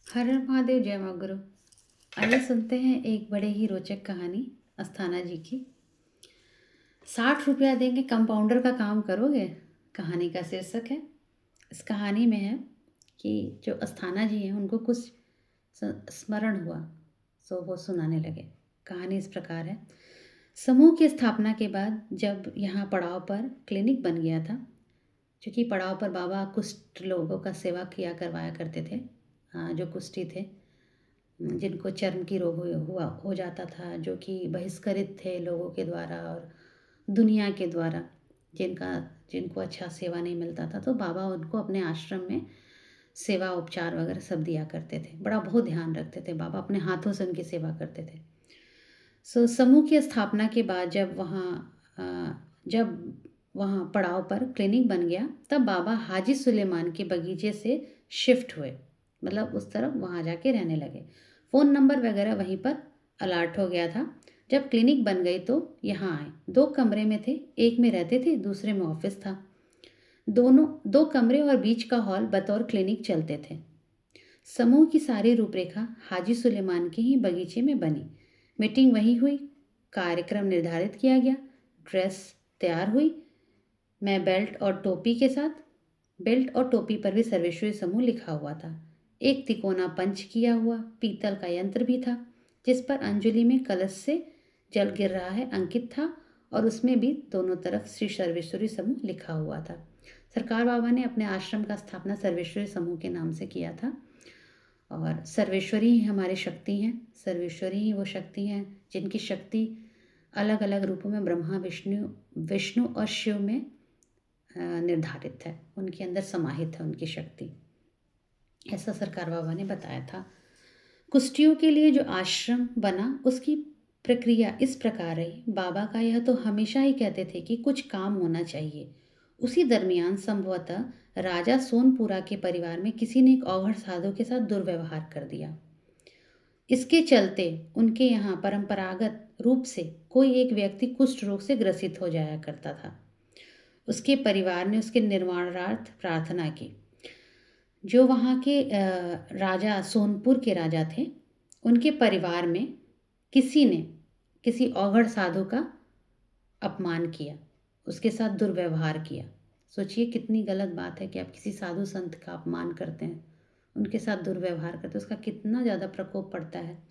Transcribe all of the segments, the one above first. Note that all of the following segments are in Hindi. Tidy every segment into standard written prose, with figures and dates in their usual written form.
हर हर महादेव, जय माँ गुरु। आइए सुनते हैं एक बड़े ही रोचक कहानी अस्थाना जी की। 60 रुपया देंगे, कंपाउंडर का काम करोगे। कहानी का शीर्षक है। इस कहानी में है कि जो अस्थाना जी हैं उनको कुछ स्मरण हुआ, सो वो सुनाने लगे। कहानी इस प्रकार है। समूह की स्थापना के बाद जब यहाँ पड़ाव पर क्लिनिक बन गया था, क्योंकि पड़ाव पर बाबा कुष्ठ लोगों का सेवा किया करवाया करते थे। जो कुष्ठी थे, जिनको चर्म की रोग हुआ हो जाता था, जो कि बहिष्कृत थे लोगों के द्वारा और दुनिया के द्वारा, जिनका जिनको अच्छा सेवा नहीं मिलता था, तो बाबा उनको अपने आश्रम में सेवा उपचार वगैरह सब दिया करते थे। बड़ा बहुत ध्यान रखते थे बाबा, अपने हाथों से उनकी सेवा करते थे। समूह की स्थापना के बाद जब वहाँ पड़ाव पर क्लिनिक बन गया, तब बाबा हाजी सुलेमान के बगीचे से शिफ्ट हुए। मतलब उस तरफ वहाँ जाके रहने लगे। फ़ोन नंबर वगैरह वहीं पर अलर्ट हो गया था। जब क्लिनिक बन गई तो यहाँ आए। 2 कमरे में थे, एक में रहते थे, दूसरे में ऑफिस था। दोनों 2 कमरे और बीच का हॉल बतौर क्लिनिक चलते थे। समूह की सारी रूपरेखा हाजी सुलेमान के ही बगीचे में बनी। मीटिंग वहीं हुई, कार्यक्रम निर्धारित किया गया, ड्रेस तैयार हुई। मैं बेल्ट और टोपी पर भी सर्वेश्वरी समूह लिखा हुआ था। एक तिकोना पंच किया हुआ पीतल का यंत्र भी था, जिस पर अंजलि में कलश से जल गिर रहा है अंकित था, और उसमें भी दोनों तरफ श्री सर्वेश्वरी समूह लिखा हुआ था। सरकार बाबा ने अपने आश्रम का स्थापना सर्वेश्वरी समूह के नाम से किया था। और सर्वेश्वरी ही हमारी शक्ति हैं। सर्वेश्वरी ही वो शक्ति हैं जिनकी शक्ति अलग अलग रूपों में ब्रह्मा विष्णु और शिव में निर्धारित है। उनके अंदर समाहित है उनकी शक्ति। ऐसा सरकार बाबा ने बताया था। कुष्ठियों के लिए जो आश्रम बना, उसकी प्रक्रिया इस प्रकार रही। बाबा का यह तो हमेशा ही कहते थे कि कुछ काम होना चाहिए। उसी दरमियान संभवतः राजा सोनपुरा के परिवार में किसी ने एक औघड़ साधु के साथ दुर्व्यवहार कर दिया। इसके चलते उनके यहाँ परंपरागत रूप से कोई एक व्यक्ति कुष्ठ रोग से ग्रसित हो जाया करता था। उसके परिवार ने उसके निर्माणार्थ प्रार्थना की। जो वहाँ के राजा, सोनपुर के राजा थे, उनके परिवार में किसी औघड़ साधु का अपमान किया, उसके साथ दुर्व्यवहार किया। सोचिए कितनी गलत बात है कि आप किसी साधु संत का अपमान करते हैं, उनके साथ दुर्व्यवहार करते हैं। उसका कितना ज़्यादा प्रकोप पड़ता है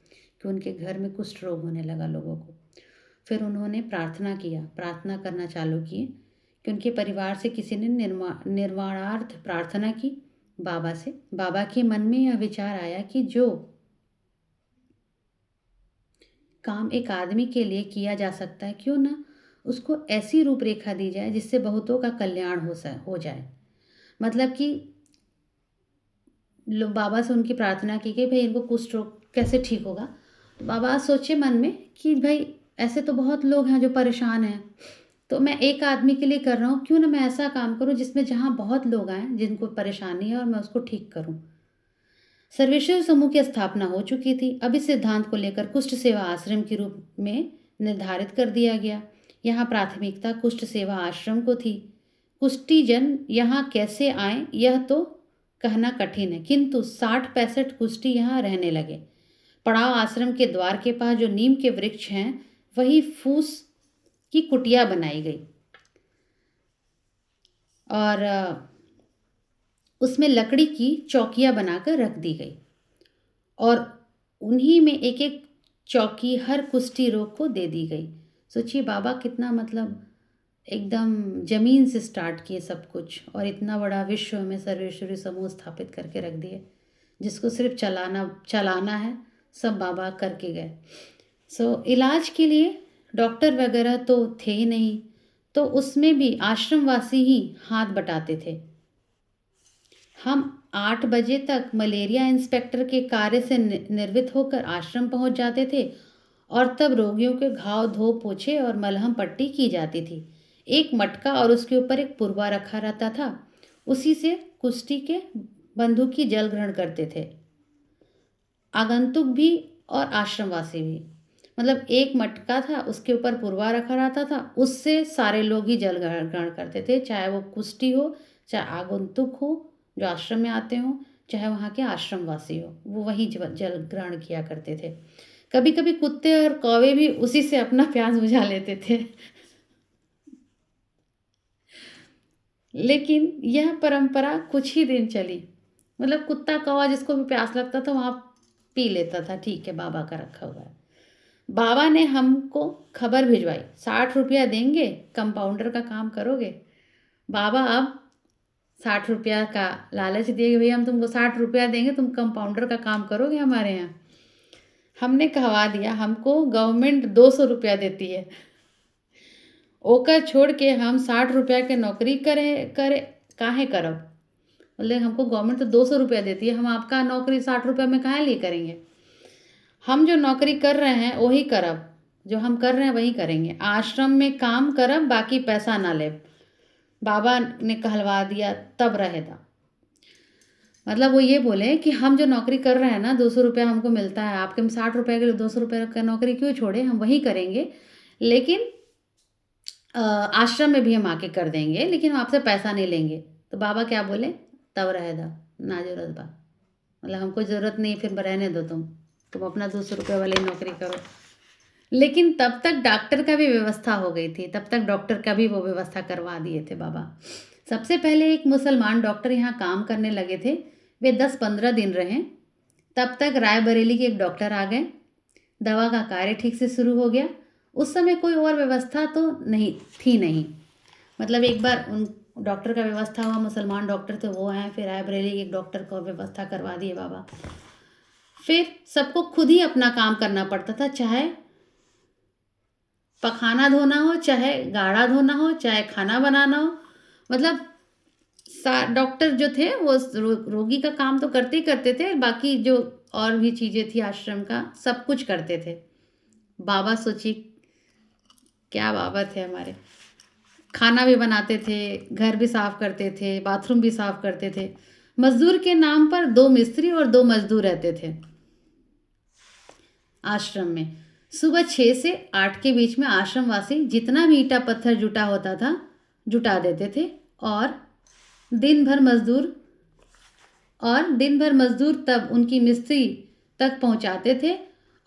कि उनके घर में कुष्ठ रोग होने लगा लोगों को। फिर उन्होंने प्रार्थना करना चालू किए कि उनके परिवार से किसी ने निर्वाणार्थ प्रार्थना की बाबा से। बाबा के मन में यह विचार आया कि जो काम एक आदमी के लिए किया जा सकता है, क्यों ना उसको ऐसी रूपरेखा दी जाए जिससे बहुतों का कल्याण हो जाए। मतलब कि बाबा से उनकी प्रार्थना की कि भाई इनको कुष्ठ रोग कैसे ठीक होगा। तो बाबा सोचे मन में कि भाई ऐसे तो बहुत लोग हैं जो परेशान हैं, तो मैं एक आदमी के लिए कर रहा हूँ, क्यों ना मैं ऐसा काम करूँ जिसमें जहाँ बहुत लोग आएँ जिनको परेशानी है और मैं उसको ठीक करूँ। सर्वेश्वर समूह की स्थापना हो चुकी थी। अब इस सिद्धांत को लेकर कुष्ठ सेवा आश्रम के रूप में निर्धारित कर दिया गया। यहाँ प्राथमिकता कुष्ठ सेवा आश्रम को थी। कुष्ठीजन यहाँ कैसे आए यह तो कहना कठिन है, किंतु 60-65 कुष्ठी यहाँ रहने लगे। पड़ाव आश्रम के द्वार के पास जो नीम के वृक्ष हैं, वही फूस की कुटिया बनाई गई और उसमें लकड़ी की चौकियाँ बनाकर रख दी गई, और उन्हीं में एक एक चौकी हर कुष्ठी रोग को दे दी गई। सोचिए बाबा कितना, मतलब एकदम जमीन से स्टार्ट किए सब कुछ, और इतना बड़ा विश्व में सर्वेश्वरी समूह स्थापित करके रख दिए, जिसको सिर्फ चलाना है। सब बाबा करके गए। इलाज के लिए डॉक्टर वगैरह तो थे ही नहीं, तो उसमें भी आश्रमवासी ही हाथ बटाते थे। हम 8 बजे तक मलेरिया इंस्पेक्टर के कार्य से निर्वित होकर आश्रम पहुंच जाते थे, और तब रोगियों के घाव धो पोछे और मलहम पट्टी की जाती थी। एक मटका और उसके ऊपर एक पुरवा रखा रहता था, उसी से कुष्ठी के बंधु की जल ग्रहण करते थे, आगंतुक भी और आश्रमवासी भी। मतलब एक मटका था, उसके ऊपर पुरवा रखा रहता था, उससे सारे लोग ही जल ग्रहण करते थे, चाहे वो कुष्ठी हो, चाहे आगंतुक हो जो आश्रम में आते हों, चाहे वहाँ के आश्रमवासी हो, वो वही जल ग्रहण किया करते थे। कभी कभी कुत्ते और कौवे भी उसी से अपना प्यास बुझा लेते थे। लेकिन यह परंपरा कुछ ही दिन चली। मतलब कुत्ता कौवा जिसको भी प्यास लगता था वहाँ पी लेता था, ठीक है बाबा का रखा हुआ है। बाबा ने हमको खबर भिजवाई, 60 रुपया देंगे कंपाउंडर का काम करोगे। बाबा अब 60 रुपया का लालच दिए कि भैया हम तुमको 60 रुपया देंगे, तुम कंपाउंडर का काम करोगे हमारे यहाँ। हमने कहवा दिया हमको गवर्नमेंट 200 रुपया देती है, ओकर छोड़ के हम 60 रुपया के नौकरी करे काहे करब। बोले हमको गवर्नमेंट तो 200 रुपया देती है, हम आपका नौकरी 60 रुपया में काहे लिए करेंगे। हम जो नौकरी कर रहे हैं वही करब, जो हम कर रहे हैं वही करेंगे, आश्रम में काम करब बाकी पैसा ना ले। बाबा ने कहलवा दिया तब रहेगा। मतलब वो ये बोले कि हम जो नौकरी कर रहे हैं ना, 200 रुपया हमको मिलता है, आपके हम 60 रुपये के लिए 200 रुपये का नौकरी क्यों छोड़े, हम वही करेंगे, लेकिन आश्रम में भी हम आके कर देंगे, लेकिन हम आपसे पैसा नहीं लेंगे। तो बाबा क्या बोले, तब रहेगा ना जरूरत बा, मतलब हमको ज़रूरत नहीं, फिर रहने दो, तुम अपना 200 रुपये वाली नौकरी करो। लेकिन तब तक डॉक्टर का भी व्यवस्था हो गई थी, तब तक डॉक्टर का भी वो व्यवस्था करवा दिए थे बाबा। सबसे पहले एक मुसलमान डॉक्टर यहाँ काम करने लगे थे, वे 10-15 दिन रहे, तब तक रायबरेली के एक डॉक्टर आ गए, दवा का कार्य ठीक से शुरू हो गया। उस समय कोई और व्यवस्था तो नहीं, मतलब एक बार उन डॉक्टर का व्यवस्था हुआ, मुसलमान डॉक्टर थे वो हैं, फिर रायबरेली के एक डॉक्टर को व्यवस्था करवा दिए बाबा। फिर सबको खुद ही अपना काम करना पड़ता था, चाहे पखाना धोना हो, चाहे गाड़ा धोना हो, चाहे खाना बनाना हो। मतलब डॉक्टर जो थे वो रोगी का काम तो करते ही करते थे, बाकी जो और भी चीज़ें थी आश्रम का सब कुछ करते थे। बाबा सोचिए क्या बाबा थे हमारे, खाना भी बनाते थे, घर भी साफ करते थे, बाथरूम भी साफ करते थे। मजदूर के नाम पर 2 मिस्त्री और 2 मजदूर रहते थे आश्रम में। सुबह 6 से 8 के बीच में आश्रमवासी जितना भी ईंटा पत्थर जुटा होता था जुटा देते थे, और दिन भर मजदूर तब उनकी मिस्त्री तक पहुंचाते थे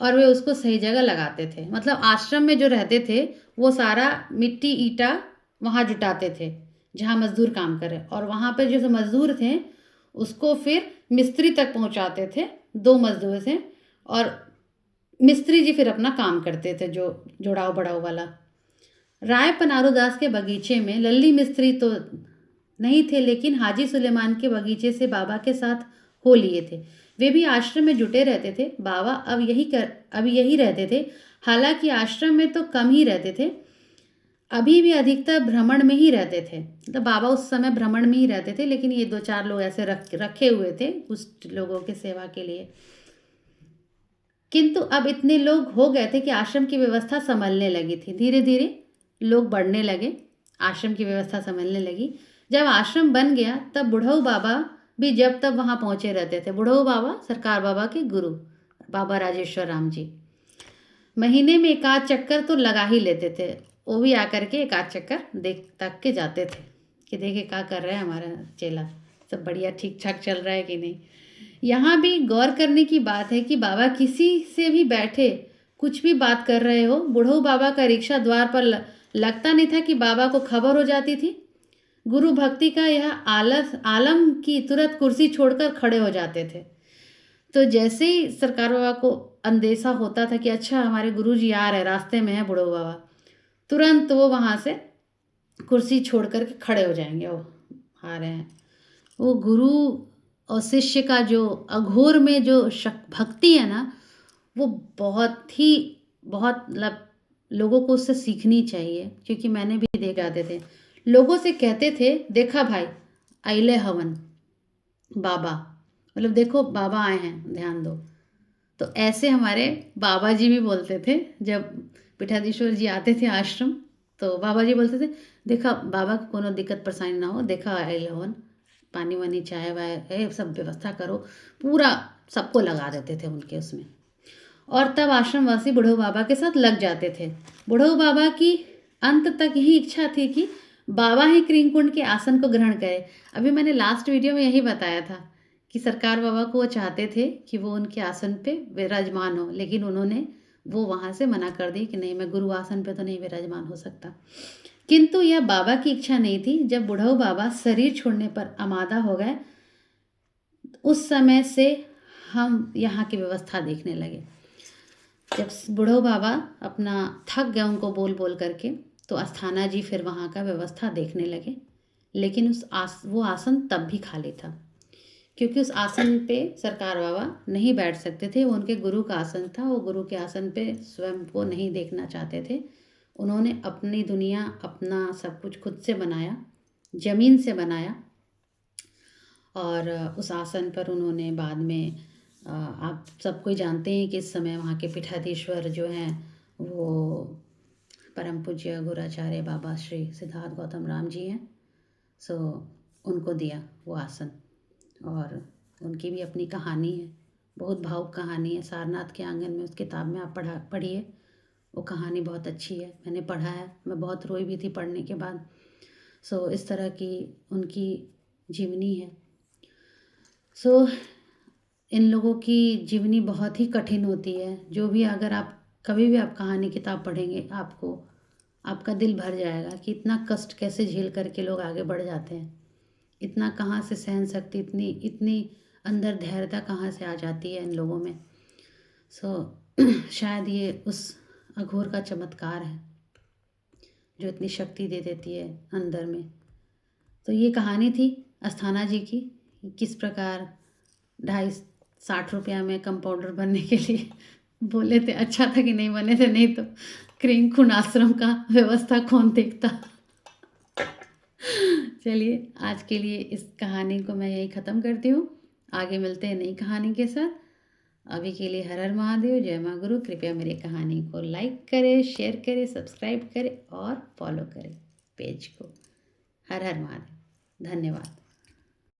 और वे उसको सही जगह लगाते थे। मतलब आश्रम में जो रहते थे वो सारा मिट्टी ईंटा वहाँ जुटाते थे जहाँ मजदूर काम करे, और वहाँ पर जो मजदूर थे उसको फिर मिस्त्री तक पहुँचाते थे, 2 मजदूर थे, और मिस्त्री जी फिर अपना काम करते थे जो जोड़ाव बढ़ाव वाला। राय पनारूदास के बगीचे में लल्ली मिस्त्री तो नहीं थे, लेकिन हाजी सुलेमान के बगीचे से बाबा के साथ हो लिए थे। वे भी आश्रम में जुटे रहते थे। बाबा अब यही रहते थे, हालांकि आश्रम में तो कम ही रहते थे, अभी भी अधिकतर भ्रमण में ही रहते थे। मतलब बाबा उस समय भ्रमण में ही रहते थे, लेकिन ये 2-4 लोग ऐसे रखे हुए थे कुछ लोगों के सेवा के लिए। किंतु अब इतने लोग हो गए थे कि आश्रम की व्यवस्था संभलने लगी थी, धीरे धीरे लोग बढ़ने लगे, आश्रम की व्यवस्था संभलने लगी। जब आश्रम बन गया तब बुढ़ऊ बाबा भी जब तब वहाँ पहुँचे रहते थे। बुढ़ऊ बाबा सरकार बाबा के गुरु बाबा राजेश्वर राम जी महीने में 1 आध चक्कर तो लगा ही लेते थे, वो भी आकर के 1 आध चक्कर देख तक के जाते थे कि देखे क्या कर रहा है हमारा चेला, सब बढ़िया ठीक ठाक चल रहा है कि नहीं। यहाँ भी गौर करने की बात है कि बाबा किसी से भी बैठे कुछ भी बात कर रहे हो, बुढ़ऊ बाबा का रिक्शा द्वार पर लगता नहीं था कि बाबा को खबर हो जाती थी। गुरु भक्ति का यह आलम की तुरंत कुर्सी छोड़कर खड़े हो जाते थे। तो जैसे ही सरकार बाबा को अंदेशा होता था कि अच्छा हमारे गुरुजी आ रहे, रास्ते में है बुढ़ऊ बाबा, तुरंत वो वहाँ से कुर्सी छोड़ कर के खड़े हो जाएंगे, वो आ रहे हैं। वो गुरु और शिष्य का जो अघोर में जो भक्ति है ना, वो बहुत मतलब लोगों को उससे सीखनी चाहिए। क्योंकि मैंने भी देख जाते थे, लोगों से कहते थे देखा भाई आइले हवन बाबा, मतलब देखो बाबा आए हैं ध्यान दो। तो ऐसे हमारे बाबा जी भी बोलते थे, जब पीठाधीश्वर जी आते थे आश्रम तो बाबा जी बोलते थे देखा बाबा को कोनो दिक्कत परेशानी ना हो, देखा आइले हवन, पानी वानी चाय वाय सब व्यवस्था करो, पूरा सबको लगा देते थे उनके उसमें। और तब आश्रमवासी बुढ़ऊ बाबा के साथ लग जाते थे। बुढ़ऊ बाबा की अंत तक यही इच्छा थी कि बाबा ही क्रीमकुंड के आसन को ग्रहण करें। अभी मैंने लास्ट वीडियो में यही बताया था कि सरकार बाबा को वो चाहते थे कि वो उनके आसन पे विराजमान हो, लेकिन उन्होंने वो वहाँ से मना कर दी कि नहीं, मैं गुरु आसन पे तो नहीं विराजमान हो सकता। किंतु यह बाबा की इच्छा नहीं थी। जब बुढ़ऊ बाबा शरीर छोड़ने पर आमादा हो गए, उस समय से हम यहाँ की व्यवस्था देखने लगे। जब बुढ़ऊ बाबा अपना थक गए उनको बोल बोल करके, तो अस्थाना जी फिर वहाँ का व्यवस्था देखने लगे। लेकिन वो आसन तब भी खाली था, क्योंकि उस आसन पे सरकार बाबा नहीं बैठ सकते थे। वो उनके गुरु का आसन था, वो गुरु के आसन पे स्वयं को नहीं देखना चाहते थे। उन्होंने अपनी दुनिया, अपना सब कुछ खुद से बनाया, ज़मीन से बनाया। और उस आसन पर उन्होंने बाद में आप सब कोई जानते हैं कि इस समय वहाँ के पीठाधीश्वर जो हैं वो परम पूज्य गुराचार्य बाबा श्री सिद्धार्थ गौतम राम जी हैं। सो उनको दिया वो आसन, और उनकी भी अपनी कहानी है, बहुत भावुक कहानी है। सारनाथ के आंगन में उस किताब में आप पढ़िए, वो कहानी बहुत अच्छी है, मैंने पढ़ा है, मैं बहुत रोई भी थी पढ़ने के बाद। सो इस तरह की उनकी जीवनी है। सो इन लोगों की जीवनी बहुत ही कठिन होती है। जो भी, अगर आप कभी भी आप कहानी किताब पढ़ेंगे, आपको आपका दिल भर जाएगा कि इतना कष्ट कैसे झेल करके लोग आगे बढ़ जाते हैं। इतना कहाँ से सहन शक्ति, इतनी इतनी अंदर धैर्यता कहाँ से आ जाती है इन लोगों में। शायद ये उस अघोर का चमत्कार है जो इतनी शक्ति दे देती है अंदर में। तो ये कहानी थी अस्थाना जी की, किस प्रकार 250-60 रुपया में कंपाउंडर बनने के लिए बोले थे। अच्छा था कि नहीं बने थे, नहीं तो क्रीम खून आश्रम का व्यवस्था कौन देखता। चलिए, आज के लिए इस कहानी को मैं यही ख़त्म करती हूँ। आगे मिलते हैं नई कहानी के साथ। अभी के लिए हर हर महादेव, जय माँ गुरु। कृपया मेरी कहानी को लाइक करें, शेयर करें, सब्सक्राइब करें और फॉलो करें पेज को। हर हर महादेव। धन्यवाद।